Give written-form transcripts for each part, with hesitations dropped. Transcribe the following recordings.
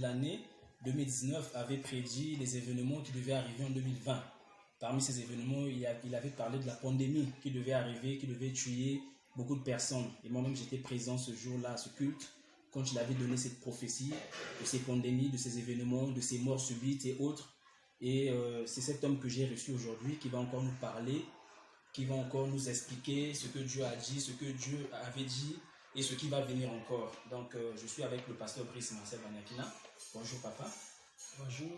de l'année 2019 avait prédit les événements qui devaient arriver en 2020. Parmi ces événements, il avait parlé de la pandémie qui devait arriver, qui devait tuer beaucoup de personnes. Et moi-même, j'étais présent ce jour-là à ce culte, quand il avait donné cette prophétie de ces pandémies, de ces événements, de ces morts subites et autres. Et c'est cet homme que j'ai reçu aujourd'hui qui va encore nous parler, qui va encore nous expliquer ce que Dieu a dit, ce que Dieu avait dit et ce qui va venir encore. Donc, je suis avec le pasteur Brice Marcel Banyakina. Bonjour, papa. Bonjour.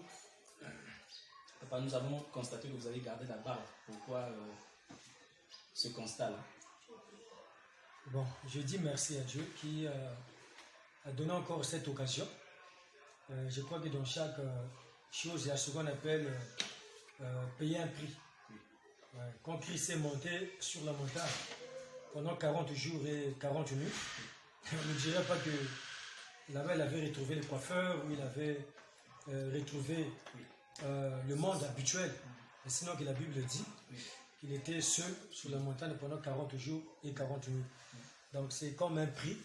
Papa, nous avons constaté que vous avez gardé la barbe. Pourquoi ce constat-là? Bon, je dis merci à Dieu qui a donné encore cette occasion. Je crois que dans chaque chose, il y a ce qu'on appelle payer un prix. Quand Christ est monté sur la montagne pendant 40 jours et 40 nuits, on ne dirait pas que là-bas il avait retrouvé le coiffeur ou il avait retrouvé le monde habituel. Mais sinon que la Bible dit qu'il était seul sur la montagne pendant 40 jours et 40 nuits. Donc c'est comme un prix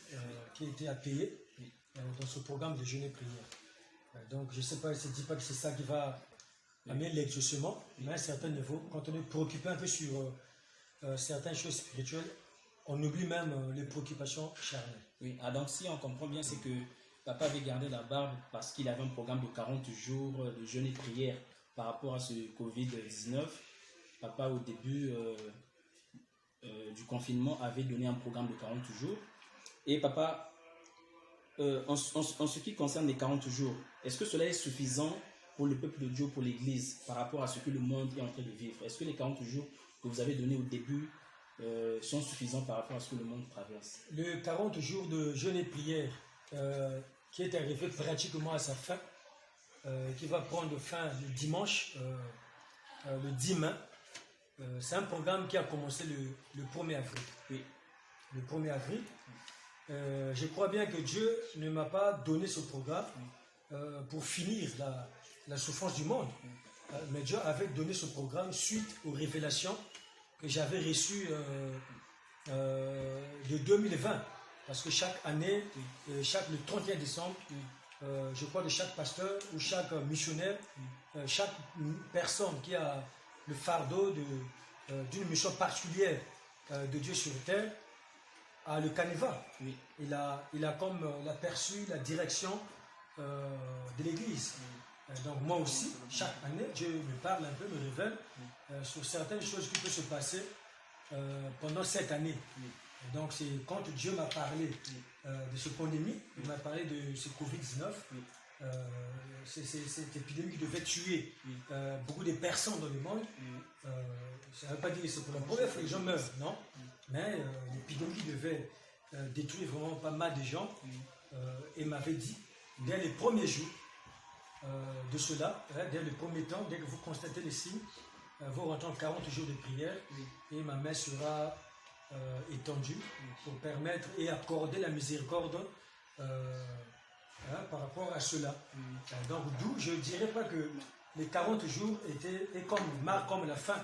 qui a été à payer dans ce programme de jeûne et prière. Donc je ne sais pas, je ne dis pas que c'est ça qui va amener l'exaucement, mais à un certain niveau, quand on est préoccupé un peu sur certaines choses spirituelles, on oublie même les préoccupations charnelles. Oui, donc si on comprend bien, c'est que papa avait gardé la barbe parce qu'il avait un programme de 40 jours de jeûne et prière par rapport à ce Covid-19. Papa, au début du confinement, avait donné un programme de 40 jours. Et papa, en ce qui concerne les 40 jours, est-ce que cela est suffisant pour le peuple de Dieu, pour l'Église, par rapport à ce que le monde est en train de vivre? Est-ce que les 40 jours que vous avez donnés au début sont suffisants par rapport à ce que le monde traverse? Le 40 jours de jeûne et prière qui est arrivé pratiquement à sa fin, qui va prendre fin le dimanche, le 10 mai, c'est un programme qui a commencé le 1er avril. Oui. Le 1er avril. Je crois bien que Dieu ne m'a pas donné ce programme pour finir la souffrance du monde. Mais Dieu avait donné ce programme suite aux révélations que j'avais reçues de 2020. Parce que chaque année, le 31 décembre, je crois que chaque pasteur ou chaque missionnaire, chaque personne qui a le fardeau d'une mission particulière de Dieu sur terre, a le canevas. Oui. Il a comme aperçu la direction de l'Église. Donc moi aussi, chaque année, Dieu me parle un peu, me révèle sur certaines choses qui peuvent se passer pendant cette année. Donc c'est quand Dieu m'a parlé de ce pandémie, il m'a parlé de ce Covid-19, cette épidémie qui devait tuer beaucoup de personnes dans le monde. Ça ne veut pas dire que c'est pour la première fois que les gens meurent, non. Mais l'épidémie devait détruire vraiment pas mal de gens. Et m'avait dit, dès les premiers jours de cela, dès le premier temps, dès que vous constatez les signes, vous rentrez en 40 jours de prière et ma main sera étendue pour permettre et accorder la miséricorde par rapport à cela. Donc d'où je ne dirais pas que les 40 jours étaient comme la fin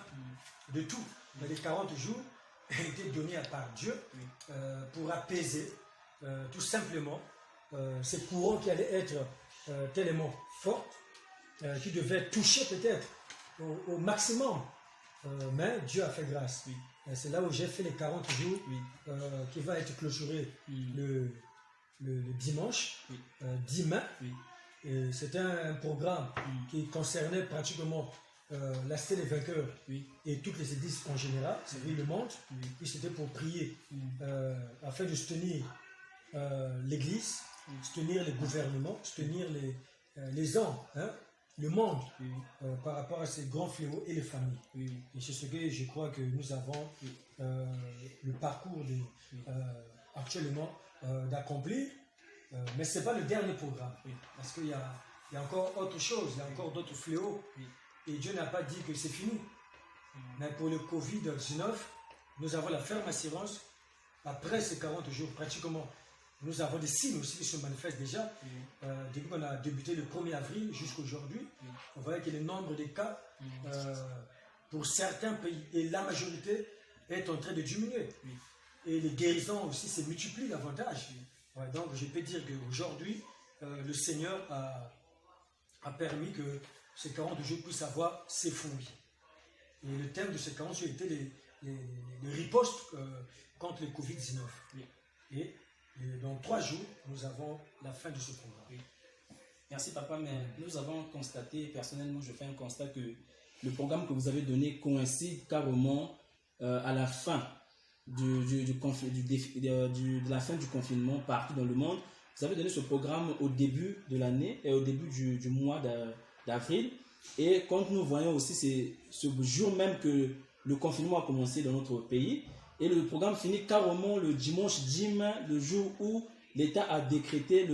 de tout, mais les 40 jours étaient donnés par Dieu pour apaiser tout simplement ces courants qui allaient être tellement forts, qui devaient toucher peut-être au maximum. Mais Dieu a fait grâce. C'est là où j'ai fait les 40 jours qui va être clôturé le dimanche 10 mai. C'était un programme qui concernait pratiquement la Cité des Vainqueurs et toutes les églises en général, c'est-à-dire le monde. Puis c'était pour prier afin de soutenir l'église, soutenir les gouvernements, soutenir les hommes, le monde par rapport à ces grands fléaux et les familles. Et c'est ce que je crois que nous avons le parcours actuellement d'accomplir. Mais ce n'est pas le dernier programme, parce qu'il y a encore autre chose, il y a encore d'autres fléaux. Et Dieu n'a pas dit que c'est fini. Mais pour le Covid-19, nous avons la ferme assurance, après ces 40 jours pratiquement, nous avons des signes aussi qui se manifestent déjà. Depuis qu'on a débuté le 1er avril jusqu'à aujourd'hui, on voit que le nombre de cas pour certains pays, et la majorité, est en train de diminuer. Et les guérisons aussi se multiplient davantage. Donc je peux dire qu'aujourd'hui, le Seigneur a permis que ces 40 jours puissent avoir ses fruits. Et le thème de ces 40 jours était les ripostes contre le Covid-19. Oui. Et dans 3 jours, nous avons la fin de ce programme. Oui. Merci papa, mais nous avons constaté, personnellement je fais un constat que le programme que vous avez donné coïncide carrément à la fin de la fin du confinement partout dans le monde. Vous avez donné ce programme au début de l'année et au début du mois d'avril. Et quand nous voyons aussi, c'est ce jour même que le confinement a commencé dans notre pays. Et le programme finit carrément le dimanche 10 mai, le jour où l'État a décrété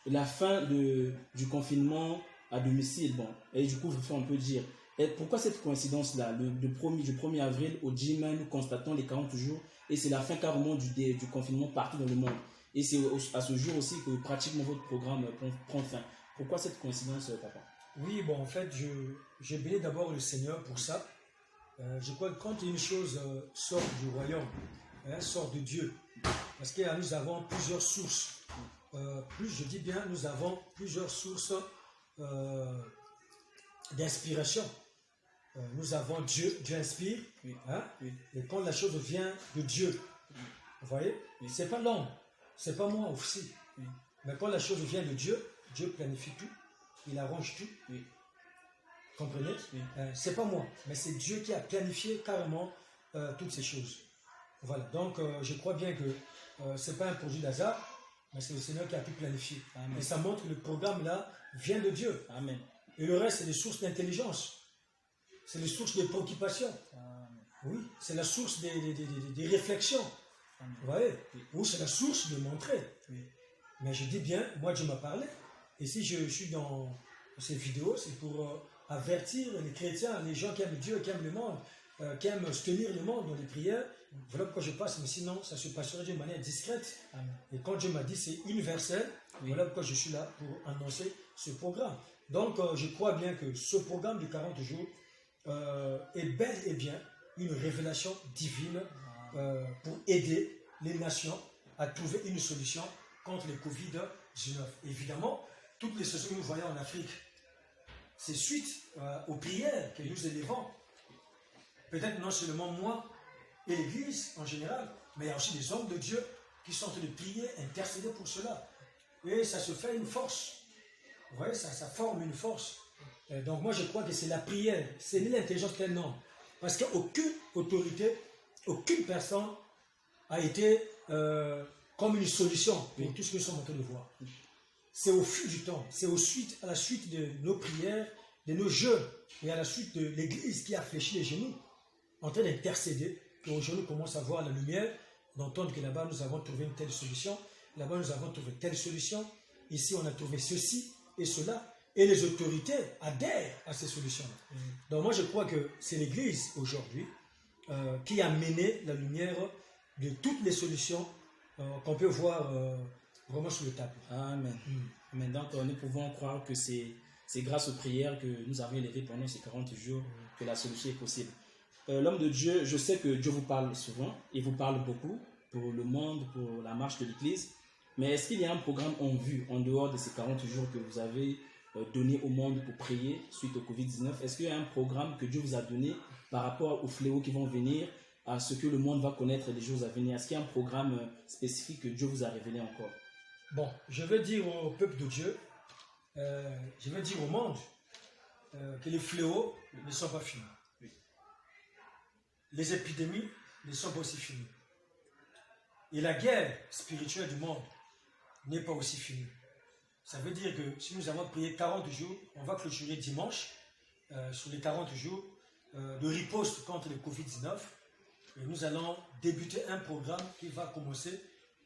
la fin du confinement à domicile. Bon, et du coup, il faut un peu dire. Et pourquoi cette coïncidence-là, du 1er avril au 10 mai, nous constatons les 40 jours et c'est la fin carrément du confinement partout dans le monde. Et c'est à ce jour aussi que pratiquement votre programme prend fin. Pourquoi cette coïncidence, papa? Oui, bon, en fait, je bénis d'abord le Seigneur pour ça. Je crois que quand une chose sort du royaume, sort de Dieu, parce que nous avons plusieurs sources. Je dis bien, nous avons plusieurs sources d'inspiration. Nous avons Dieu inspire, Oui. Oui. Et quand la chose vient de Dieu, vous voyez, Oui. c'est pas l'homme, c'est pas moi aussi. Oui. Mais quand la chose vient de Dieu, Dieu planifie tout, il arrange tout. Oui. Comprenez? Oui. C'est pas moi, mais c'est Dieu qui a planifié carrément toutes ces choses. Voilà, donc je crois bien que c'est pas un produit d'hasard, mais c'est le Seigneur qui a pu planifier. Amen. Et ça montre que le programme là vient de Dieu. Amen. Et le reste, c'est des sources d'intelligence. C'est les sources de préoccupation. Amen. Oui, c'est la source des réflexions. Amen. Vous voyez? Oui. Ou c'est la source de montrer. Oui. Mais je dis bien, moi Dieu m'a parlé. Et si je suis dans ces vidéos, c'est pour avertir les chrétiens, les gens qui aiment Dieu, qui aiment le monde, qui aiment se tenir le monde dans les prières. Voilà pourquoi je passe, mais sinon ça se passerait d'une manière discrète. Amen. Et quand Dieu m'a dit c'est universel, Oui. voilà pourquoi je suis là pour annoncer ce programme. Donc je crois bien que ce programme de 40 jours est bel et bien une révélation divine pour aider les nations à trouver une solution contre le Covid-19. Évidemment, toutes les solutions que nous voyons en Afrique, c'est suite aux prières que nous élevons. Peut-être non seulement moi et l'Église en général, mais il y a aussi des hommes de Dieu qui sont en train de prier, intercéder pour cela. Et ça se fait une force. Vous voyez, ça forme une force. Donc moi je crois que c'est la prière, c'est ni l'intelligence qu'elle non. Parce qu'aucune autorité, aucune personne a été comme une solution pour tout ce que nous sommes en train de voir. C'est au fil du temps, c'est à la suite de nos prières, de nos jeûnes et à la suite de l'Église qui a fléchi les genoux, en train d'intercéder, qu'aujourd'hui nous commençons à voir la lumière, d'entendre que là-bas nous avons trouvé une telle solution, là-bas nous avons trouvé telle solution, ici on a trouvé ceci et cela, et les autorités adhèrent à ces solutions. Donc moi je crois que c'est l'Église aujourd'hui qui a mené la lumière de toutes les solutions qu'on peut voir vraiment sur le tableau. Amen. Amen. Donc nous pouvons croire que c'est grâce aux prières que nous avons élevées pendant ces 40 jours que la solution est possible. L'homme de Dieu, je sais que Dieu vous parle souvent, il vous parle beaucoup pour le monde, pour la marche de l'Église, mais est-ce qu'il y a un programme en vue, en dehors de ces 40 jours que vous avez donné au monde pour prier suite au Covid-19? Est-ce qu'il y a un programme que Dieu vous a donné par rapport aux fléaux qui vont venir, à ce que le monde va connaître les jours à venir? Est-ce qu'il y a un programme spécifique que Dieu vous a révélé encore? Bon, je veux dire au peuple de Dieu, je veux dire au monde que les fléaux ne sont pas finis. Oui. Les épidémies ne sont pas aussi finies. Et la guerre spirituelle du monde n'est pas aussi finie. Ça veut dire que si nous avons prié 40 jours, on va clôturer dimanche sur les 40 jours de riposte contre le Covid-19. Et nous allons débuter un programme qui va commencer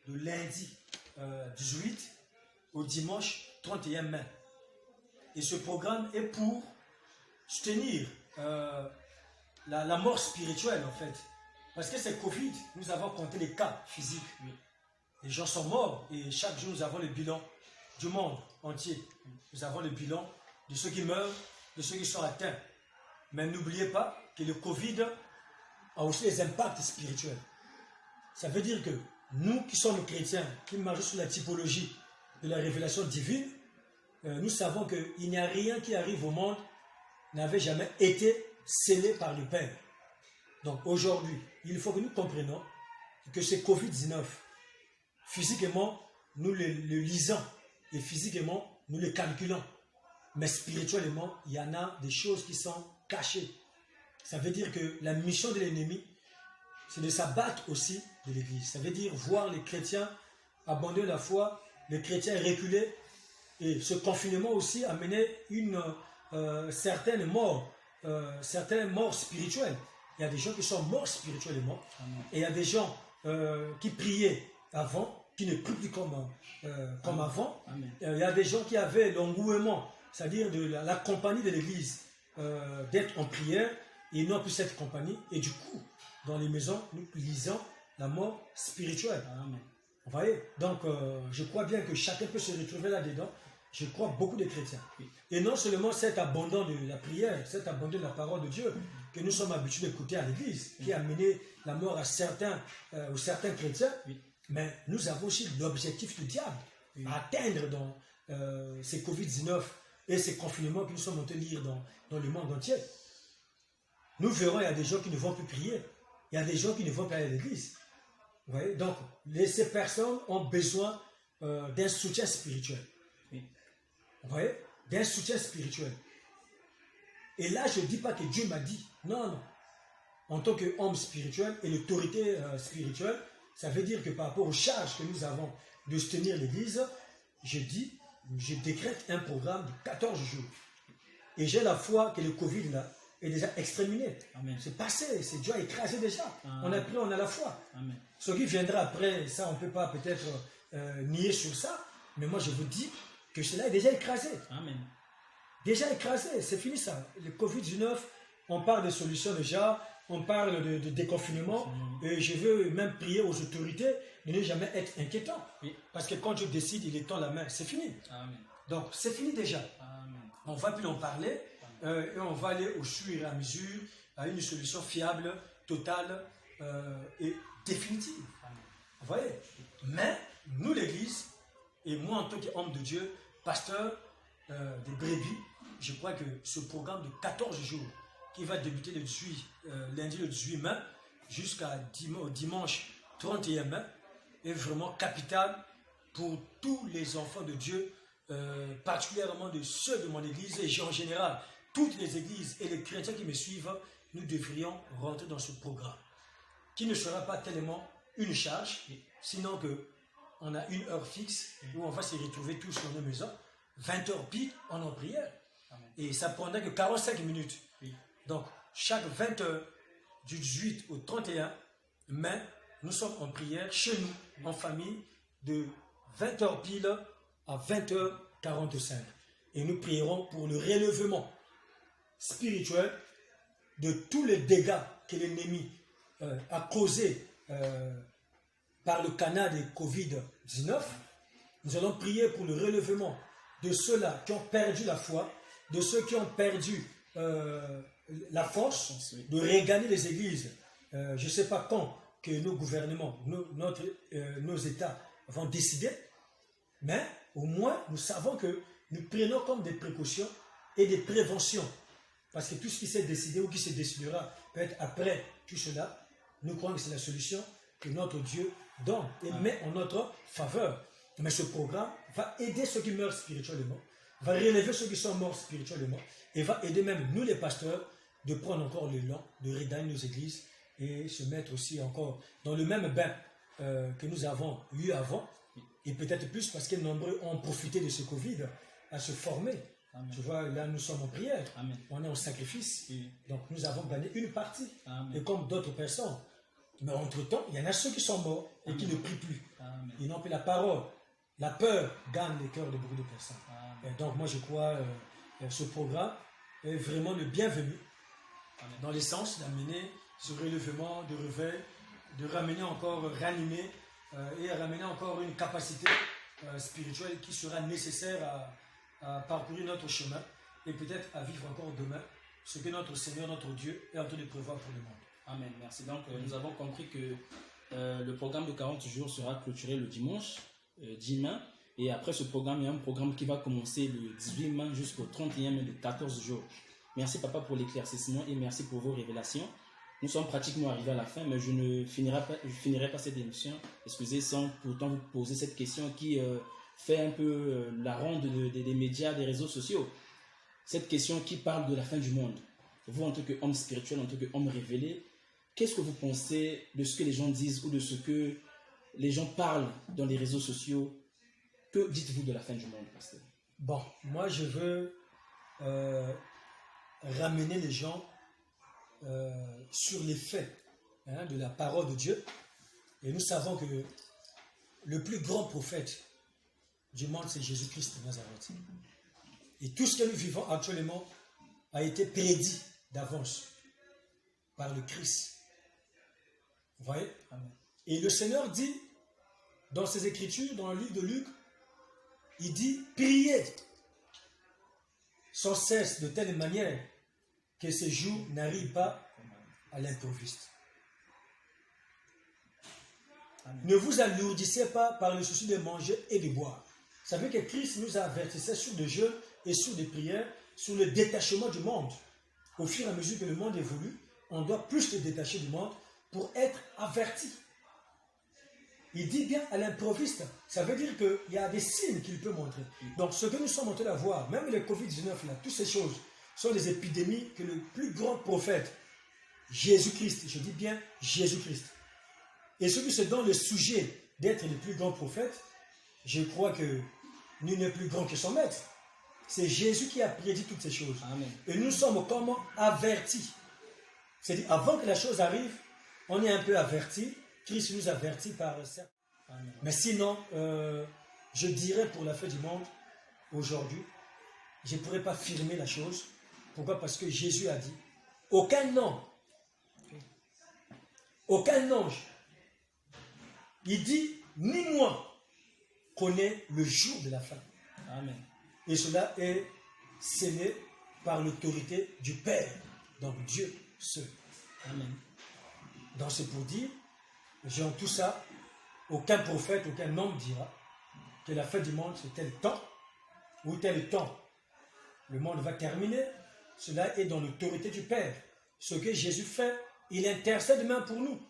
de lundi 18 au dimanche 31 mai. Et ce programme est pour soutenir la mort spirituelle en fait. Parce que c'est Covid, nous avons compté les cas physiques. Oui. Les gens sont morts et chaque jour nous avons le bilan du monde entier. Nous avons le bilan de ceux qui meurent, de ceux qui sont atteints. Mais n'oubliez pas que le Covid a aussi des impacts spirituels. Ça veut dire que nous qui sommes chrétiens, qui marchons sur la typologie de la révélation divine, nous savons qu'il n'y a rien qui arrive au monde n'avait jamais été scellé par le Père. Donc aujourd'hui, il faut que nous comprenions que ce Covid-19, physiquement, nous le lisons et physiquement, nous le calculons. Mais spirituellement, il y en a des choses qui sont cachées. Ça veut dire que la mission de l'ennemi, c'est de s'abattre aussi de l'Église. Ça veut dire voir les chrétiens abandonner la foi, les chrétiens reculer, et ce confinement aussi a mené une certaine mort spirituelle. Il y a des gens qui sont morts spirituellement. Amen. Et il y a des gens qui priaient avant, qui ne prient plus comme avant. Il y a des gens qui avaient l'engouement, c'est-à-dire de la compagnie de l'Église, d'être en prière, et ils n'ont plus cette compagnie. Et du coup, dans les maisons, nous lisons la mort spirituelle. Amen. Vous voyez? Donc, je crois bien que chacun peut se retrouver là-dedans. Je crois beaucoup de chrétiens. Oui. Et non seulement cet abandon de la prière, cet abandon de la parole de Dieu que nous sommes habitués d'écouter à l'Église, qui a mené la mort à certains chrétiens, oui. Mais nous avons aussi l'objectif du diable, oui. À atteindre dans ces Covid-19 et ces confinements que nous sommes en train de lire dans le monde entier. Nous verrons, il y a des gens qui ne vont plus prier, il y a des gens qui ne vont pas aller à l'Église. Vous voyez? Donc, ces personnes ont besoin d'un soutien spirituel. Oui. Vous voyez? D'un soutien spirituel. Et là, je ne dis pas que Dieu m'a dit. Non, non. En tant qu'homme spirituel et l'autorité spirituelle, ça veut dire que par rapport aux charges que nous avons de soutenir l'Église, je décrète un programme de 14 jours. Et j'ai la foi que le Covid là, est déjà exterminé. C'est passé, c'est Dieu a écrasé déjà. Amen. On a la foi. Amen. Ce qui viendra après, ça on ne peut pas peut-être nier sur ça, mais moi je vous dis que cela est déjà écrasé. Amen. Déjà écrasé, c'est fini ça. Le Covid-19, on parle de solutions déjà, on parle de déconfinement, et je veux même prier aux autorités de ne jamais être inquiétants. Oui. Parce que quand Dieu décide, il étend la main, c'est fini. Amen. Donc c'est fini déjà. Amen. On ne va plus en parler, et on va aller au fur et à mesure à une solution fiable, totale et définitive. Amen. Vous voyez? Mais nous, l'Église, et moi en tant qu'homme de Dieu, pasteur des brebis, je crois que ce programme de 14 jours qui va débuter lundi le 18 mai jusqu'à dimanche 31 mai est vraiment capital pour tous les enfants de Dieu, particulièrement de ceux de mon église et en général toutes les églises et les chrétiens qui me suivent. Nous devrions rentrer dans ce programme qui ne sera pas tellement une charge, sinon qu'on a une heure fixe où on va se retrouver tous dans nos maisons, 20 heures pile en prière. Amen. Et ça prendrait que 45 minutes. Oui. Donc, chaque 20 heures, du 18 au 31 mai, nous sommes en prière chez nous, en famille, de 20 heures pile à 20h45. Et nous prierons pour le relèvement spirituel de tous les dégâts que l'ennemi a causés par le canal de Covid-19. Nous allons prier pour le relèvement de ceux-là qui ont perdu la foi, de ceux qui ont perdu la force de regagner les églises. Je ne sais pas quand que nos gouvernements, nos États vont décider, mais au moins nous savons que nous prenons comme des précautions et des préventions. Parce que tout ce qui s'est décidé ou qui se décidera peut-être après tout cela, nous croyons que c'est la solution que notre Dieu donne et met en notre faveur. Mais ce programme va aider ceux qui meurent spirituellement, va relever ceux qui sont morts spirituellement et va aider même nous les pasteurs de prendre encore l'élan, de regagner nos églises et se mettre aussi encore dans le même bain que nous avons eu avant et peut-être plus parce que nombreux ont profité de ce Covid à se former. Amen. Tu vois, là nous sommes en prière, Amen. On est en sacrifice, oui. Donc nous avons gagné une partie, Amen. Et comme d'autres personnes. Mais entre-temps, il y en a ceux qui sont morts et Amen. Qui ne prient plus. Amen. Ils n'ont plus la parole. La peur gagne les cœurs de beaucoup de personnes. Et donc moi je crois ce programme est vraiment le bienvenu, Amen. Dans le sens d'amener ce relèvement de réveil, de ramener encore, ranimer et ramener encore une capacité spirituelle qui sera nécessaire à parcourir notre chemin et peut-être à vivre encore demain ce que notre Seigneur, notre Dieu est en train de prévoir pour le monde. Amen, merci. Donc nous avons compris que le programme de 40 jours sera clôturé le dimanche 10 mai Et après ce programme, il y a un programme qui va commencer le 18 mai jusqu'au 31 mai de 14 jours. Merci papa pour l'éclaircissement et merci pour vos révélations. Nous sommes pratiquement arrivés à la fin, mais je ne finirai pas cette émission, excusez, sans pourtant vous poser cette question qui fait un peu la ronde des médias, des réseaux sociaux. Cette question qui parle de la fin du monde. Vous, en tant qu'homme spirituel, en tant qu'homme révélé, qu'est-ce que vous pensez de ce que les gens disent ou de ce que les gens parlent dans les réseaux sociaux? Que dites-vous de la fin du monde, pasteur? Bon, moi je veux ramener les gens sur les faits de la parole de Dieu. Et nous savons que le plus grand prophète du monde, c'est Jésus-Christ de Nazareth. Et tout ce que nous vivons actuellement a été prédit d'avance par le Christ. Vous voyez? Amen. Et le Seigneur dit dans ses Écritures, dans le livre de Luc, il dit, priez sans cesse de telle manière que ces jours n'arrivent pas à l'improviste. Ne vous alourdissez pas par le souci de manger et de boire. Vous savez que Christ nous a avertissé sur des jeûnes et sur des prières, sur le détachement du monde. Au fur et à mesure que le monde évolue, on doit plus se détacher du monde pour être averti. Il dit bien à l'improviste, ça veut dire qu'il y a des signes qu'il peut montrer. Donc ce que nous sommes en train de voir, même le Covid-19, là, toutes ces choses, sont des épidémies que le plus grand prophète, Jésus-Christ, je dis bien Jésus-Christ, et ceux qui se donnent le sujet d'être le plus grand prophète, je crois que nul n'est plus grand que son maître. C'est Jésus qui a prédit toutes ces choses. Amen. Et nous sommes comment avertis. C'est-à-dire, avant que la chose arrive, on est un peu avertis. Christ nous avertit par ça. Mais sinon, je dirais pour la fin du monde, aujourd'hui, je ne pourrais pas affirmer la chose. Pourquoi? Parce que Jésus a dit, aucun homme, aucun ange, il dit, ni moi, connaît le jour de la fin. Amen. Et cela est scellé par l'autorité du Père, donc Dieu seul. Amen. Donc c'est pour dire, en tout ça, aucun prophète, aucun homme dira que la fin du monde c'est tel temps ou tel temps. Le monde va terminer. Cela est dans l'autorité du Père. Ce que Jésus fait, il intercède même pour nous.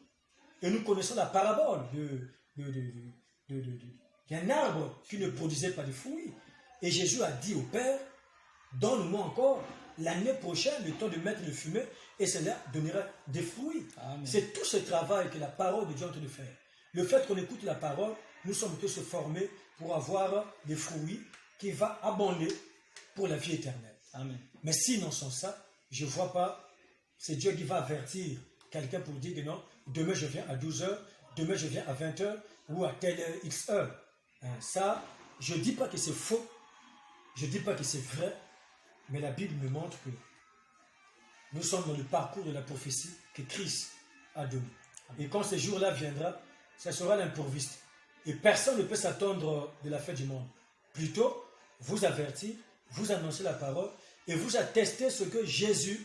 Et nous connaissons la parabole d'un arbre qui ne produisait pas de fruits. Et Jésus a dit au Père, donne-moi encore l'année prochaine le temps de mettre le fumier et cela donnera des fruits. C'est tout ce travail que la parole de Dieu est en train de faire. Le fait qu'on écoute la parole, nous sommes tous formés pour avoir des fruits qui vont abonder pour la vie éternelle. Amen. Mais sinon, sans ça, je ne vois pas, c'est Dieu qui va avertir quelqu'un pour dire que non, demain je viens à 12h, demain je viens à 20h ou à telle X heure. Ça, je ne dis pas que c'est faux, je ne dis pas que c'est vrai, mais la Bible me montre que nous sommes dans le parcours de la prophétie que Christ a donné. Et quand ce jour-là viendra, ça sera l'improviste. Et personne ne peut s'attendre de la fin du monde. Plutôt, vous avertir, vous annoncer la parole et vous attester ce que Jésus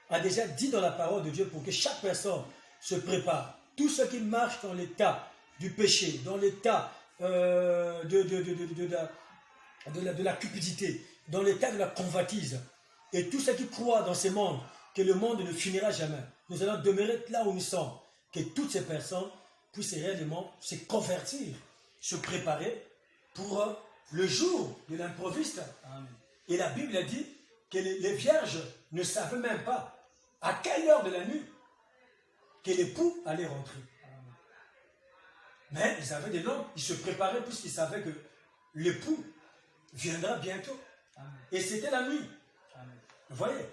a déjà dit dans la parole de Dieu pour que chaque personne se prépare. Tous ceux qui marchent dans l'état du péché, dans l'état de la cupidité, dans l'état de la convoitise, et tous ceux qui croient dans ces mondes, que le monde ne finira jamais. Nous allons demeurer là où nous sommes. Que toutes ces personnes puissent réellement se convertir, se préparer pour le jour de l'improviste. Et la Bible a dit que les vierges ne savaient même pas à quelle heure de la nuit que l'époux allait rentrer. Mais ils avaient des lampes, ils se préparaient puisqu'ils savaient que l'époux viendra bientôt. Amen. Et c'était la nuit. Amen. Vous voyez?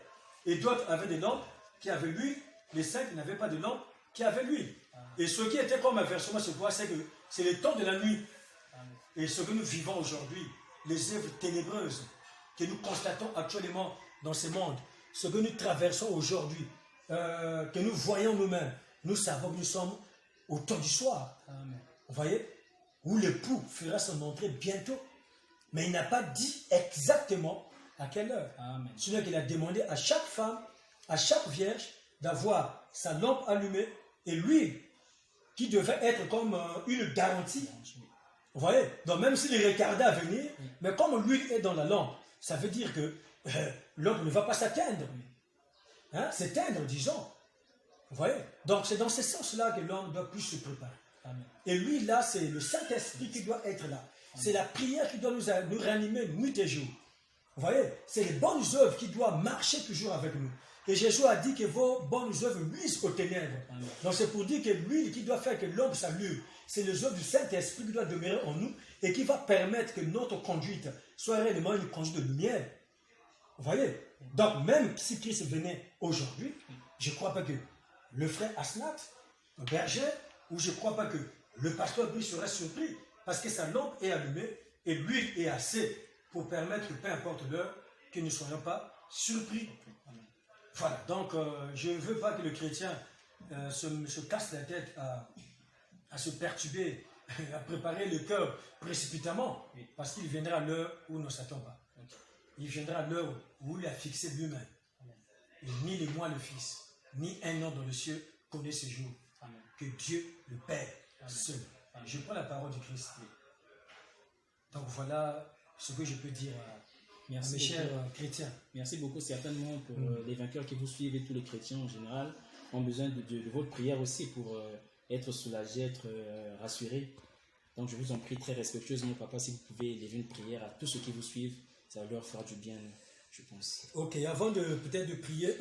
Et d'autres avaient des lampes qui avaient l'huile, les saints qui n'avaient pas de lampes qui avaient l'huile. Et ce qui était comme un versement, c'est quoi? C'est que c'est le temps de la nuit. Amen. Et ce que nous vivons aujourd'hui, les œuvres ténébreuses que nous constatons actuellement dans ce monde, ce que nous traversons aujourd'hui, que nous voyons nous-mêmes, nous savons que nous sommes au temps du soir. Amen. Vous voyez? Où l'époux fera son entrée bientôt. Mais il n'a pas dit exactement à quelle heure. Amen. Sinon qu'il a demandé à chaque femme, à chaque vierge, d'avoir sa lampe allumée et l'huile qui devait être comme une garantie. Vous Vous voyez? Donc même s'il regardait à venir, mais comme l'huile est dans la lampe, ça veut dire que l'homme ne va pas s'atteindre. Hein? S'éteindre, disons. Vous voyez? Donc c'est dans ce sens-là que l'homme doit plus se préparer. Amen. Et lui, là, c'est le Saint-Esprit qui doit être là. C'est la prière qui doit nous ranimer nuit et jour. Vous voyez? C'est les bonnes œuvres qui doivent marcher toujours avec nous. Et Jésus a dit que vos bonnes œuvres luisent aux ténèbres. Amen. Donc c'est pour dire que l'huile qui doit faire que l'homme s'allume, c'est les œuvres du Saint-Esprit qui doit demeurer en nous et qui va permettre que notre conduite soit réellement une conduite de lumière. Vous voyez? Donc même si Christ venait aujourd'hui, je ne crois pas que le frère Asnat, le berger, ou je ne crois pas que le pasteur lui serait surpris, parce que sa lampe est allumée et l'huile est assez pour permettre que peu importe l'heure, que nous ne soyons pas surpris. Voilà, donc je ne veux pas que le chrétien se casse la tête à se perturber, à préparer le cœur précipitamment, parce qu'il viendra à l'heure où nous ne s'attend pas. Il viendra à l'heure où il a fixé lui-même. Et ni le moi le Fils, ni un nom dans le ciel connaît ce jour. Amen. Que Dieu, le Père, seul. Amen. Je prends la parole du Christ. Donc voilà ce que je peux dire à mes chers chrétiens. Merci beaucoup. Certainement pour les vainqueurs qui vous suivent et tous les chrétiens en général ont besoin de votre prière aussi pour être soulagés, être rassurés. Donc je vous en prie très respectueusement, papa, si vous pouvez lever une prière à tous ceux qui vous suivent, ça leur fera du bien, je pense. Ok, avant peut-être de prier,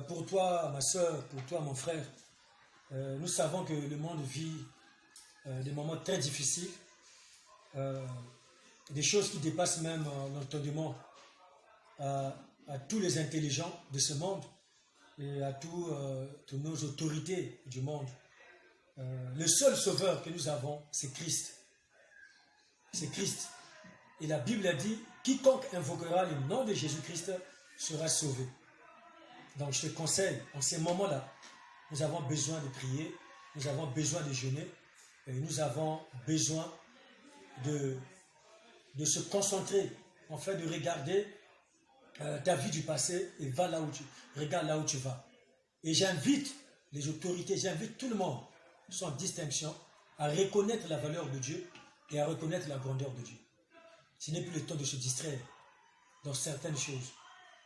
pour toi, ma soeur, pour toi, mon frère, nous savons que le monde vit des moments très difficiles, des choses qui dépassent même l'entendement à tous les intelligents de ce monde et à toutes nos autorités du monde. Le seul sauveur que nous avons, c'est Christ. C'est Christ. Et la Bible a dit, quiconque invoquera le nom de Jésus-Christ sera sauvé. Donc je te conseille, en ces moments-là, nous avons besoin de prier, nous avons besoin de jeûner, et nous avons besoin de se concentrer, en fait de regarder ta vie du passé et regarde là où tu vas. Et j'invite les autorités, j'invite tout le monde, sans distinction, à reconnaître la valeur de Dieu et à reconnaître la grandeur de Dieu. Ce n'est plus le temps de se distraire dans certaines choses.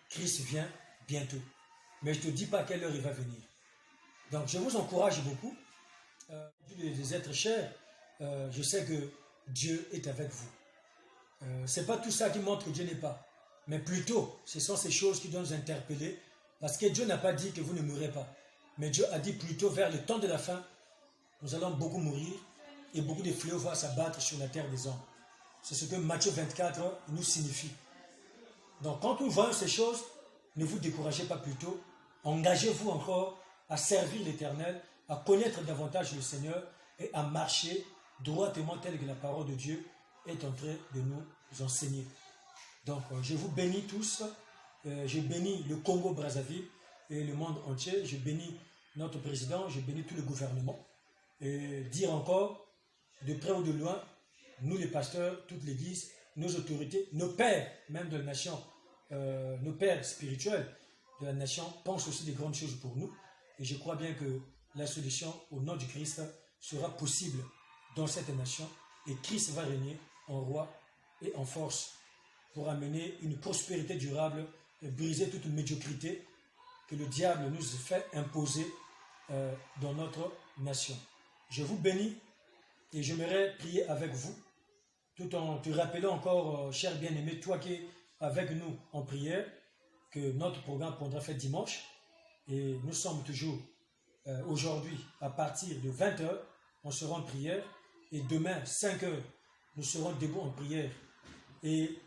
Christ vient bientôt. Mais je ne te dis pas à quelle heure il va venir. Donc je vous encourage beaucoup. Des êtres chers, je sais que Dieu est avec vous. Ce n'est pas tout ça qui montre que Dieu n'est pas. Mais plutôt, ce sont ces choses qui doivent nous interpeller. Parce que Dieu n'a pas dit que vous ne mourrez pas. Mais Dieu a dit plutôt vers le temps de la fin, nous allons beaucoup mourir et beaucoup de fléaux vont s'abattre sur la terre des hommes. C'est ce que Matthieu 24 nous signifie. Donc quand nous voyons ces choses, ne vous découragez pas plutôt. Engagez-vous encore à servir l'Éternel, à connaître davantage le Seigneur et à marcher droitement tel que la parole de Dieu est en train de nous enseigner. Donc je vous bénis tous. Je bénis le Congo-Brazzaville et le monde entier. Je bénis notre président, je bénis tout le gouvernement. Et dire encore, de près ou de loin, nous les pasteurs, toute l'église, nos autorités, nos pères, même de la nation, nos pères spirituels de la nation, pensent aussi des grandes choses pour nous. Et je crois bien que la solution au nom du Christ sera possible dans cette nation. Et Christ va régner en roi et en force pour amener une prospérité durable et briser toute médiocrité que le diable nous fait imposer dans notre nation. Je vous bénis et j'aimerais prier avec vous, tout en te rappelant encore, cher bien-aimé, toi qui es avec nous en prière, que notre programme prendra fin dimanche. Et nous sommes toujours aujourd'hui, à partir de 20h, on sera en prière. Et demain, 5h, nous serons debout en prière. Et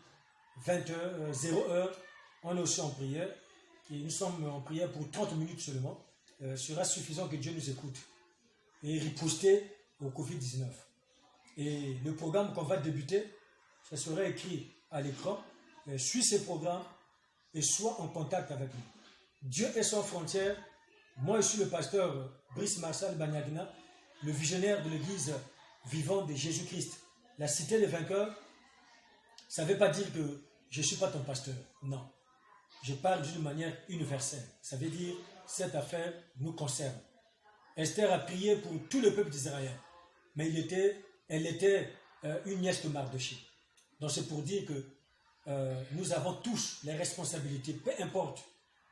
20h, 0h, on est aussi en prière. Et nous sommes en prière pour 30 minutes seulement. Sera suffisant que Dieu nous écoute. Et riposter au Covid-19. Et le programme qu'on va débuter, ça sera écrit à l'écran. Suis ce programme et sois en contact avec nous. Dieu est sans frontières. Moi, je suis le pasteur Brice Marcel Banyagna, le visionnaire de l'église vivante de Jésus-Christ. La cité des vainqueurs, ça ne veut pas dire que je ne suis pas ton pasteur. Non. Je parle d'une manière universelle. Ça veut dire cette affaire nous concerne. Esther a prié pour tout le peuple d'Israël. Mais elle était une nièce de Mardoché. Donc c'est pour dire que nous avons tous les responsabilités, peu importe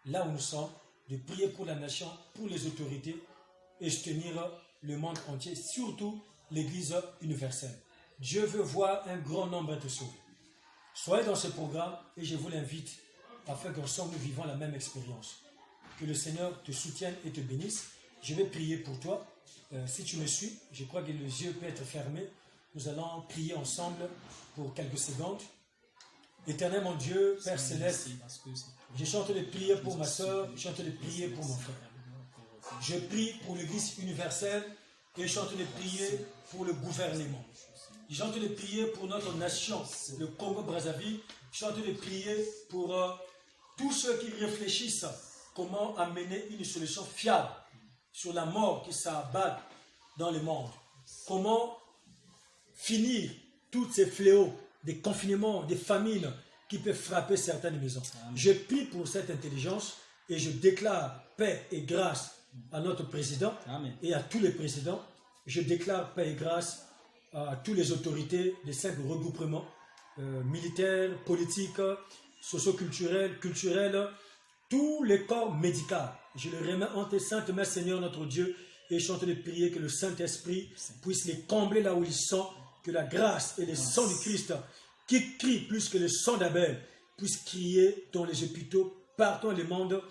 là où nous sommes, de prier pour la nation, pour les autorités et soutenir le monde entier, surtout l'Église universelle. Dieu veut voir un grand nombre être sauvés. Soyez dans ce programme et je vous l'invite afin qu'ensemble nous vivons la même expérience. Que le Seigneur te soutienne et te bénisse. Je vais prier pour toi. Si tu me suis, je crois que les yeux peuvent être fermés. Nous allons prier ensemble pour quelques secondes. Éternel mon Dieu, Père Céleste, je chante les prières pour ma soeur, je chante les prières pour mon frère. Je prie pour l'Église universelle et je chante les prières pour le gouvernement. Je chante les prières pour notre nation, le Congo-Brazzaville. Je chante les prières pour tous ceux qui réfléchissent comment amener une solution fiable sur la mort qui s'abat dans le monde. Comment finir tous ces fléaux, des confinements, des famines qui peuvent frapper certaines maisons. Amen. Je prie pour cette intelligence et je déclare paix et grâce à notre président. Amen. Et à tous les présidents. Je déclare paix et grâce à toutes les autorités des 5 regroupements militaires, politiques, socio-culturels, culturels, tous les corps médicaux. Je les remets en tes saintes mains, Seigneur notre Dieu, et je chante de prier que le Saint-Esprit puisse les combler là où ils sont, que la grâce et le sang du Christ, qui crie plus que le sang d'Abel, puisse crier dans les hôpitaux, partout dans le monde,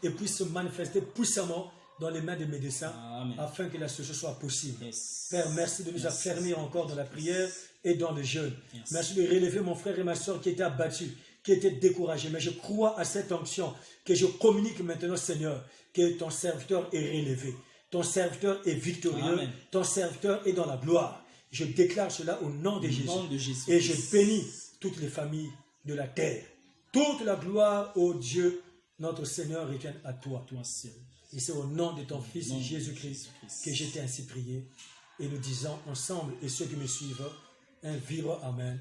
et puisse se manifester puissamment dans les mains des médecins, Amen. Afin que la solution soit possible. Yes. Père, merci de nous affermir encore dans la prière et dans le jeûne. Yes. Merci de relever mon frère et ma soeur qui étaient abattus, qui étaient découragés. Mais je crois à cette onction que je communique maintenant, Seigneur, que ton serviteur est relevé. Ton serviteur est victorieux. Amen. Ton serviteur est dans la gloire. Je déclare cela au nom de Jésus. Et je bénis toutes les familles de la terre. Toute la gloire, ô Dieu, notre Seigneur, revienne à toi. Et c'est au nom de ton Fils Jésus-Christ que je t'ai ainsi prié. Et nous disons ensemble, et ceux qui me suivent, un vibrant Amen.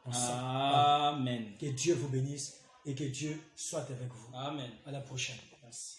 Ensemble. Amen. Que Dieu vous bénisse et que Dieu soit avec vous. Amen. À la prochaine. Merci.